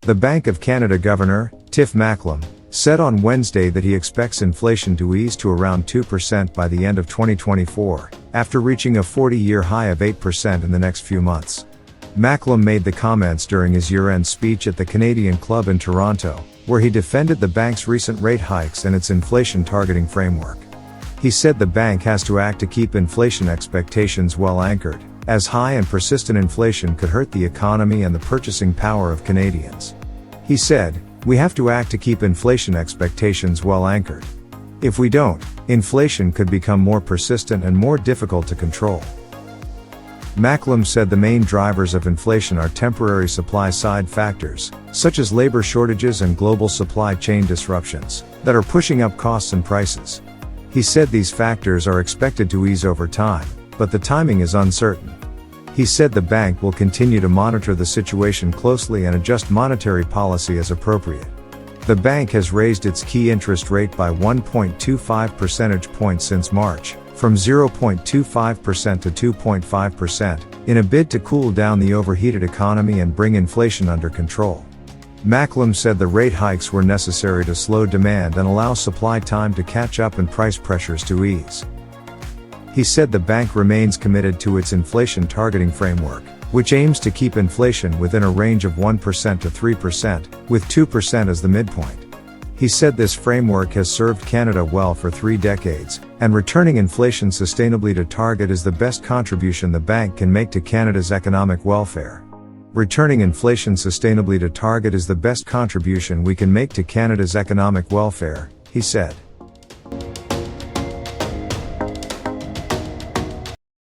The Bank of Canada Governor, Tiff Macklem, said on Wednesday that he expects inflation to ease to around 2% by the end of 2024, after reaching a 40-year high of 8% in the next few months. Macklem made the comments during his year-end speech at the Canadian Club in Toronto, where he defended the bank's recent rate hikes and its inflation targeting framework. He said the bank has to act to keep inflation expectations well anchored, as high and persistent inflation could hurt the economy and the purchasing power of Canadians. He said, "We have to act to keep inflation expectations well anchored. If we don't, inflation could become more persistent and more difficult to control." Macklem said the main drivers of inflation are temporary supply-side factors, such as labor shortages and global supply chain disruptions, that are pushing up costs and prices. He said these factors are expected to ease over time, but the timing is uncertain. He said the bank will continue to monitor the situation closely and adjust monetary policy as appropriate. The bank has raised its key interest rate by 1.25 percentage points since March, from 0.25% to 2.5%, in a bid to cool down the overheated economy and bring inflation under control. Macklem said the rate hikes were necessary to slow demand and allow supply time to catch up and price pressures to ease. He said the bank remains committed to its inflation targeting framework, which aims to keep inflation within a range of 1% to 3%, with 2% as the midpoint. He said this framework has served Canada well for 3 decades, and returning inflation sustainably to target is the best contribution the bank can make to Canada's economic welfare. Returning inflation sustainably to target is the best contribution we can make to Canada's economic welfare, he said.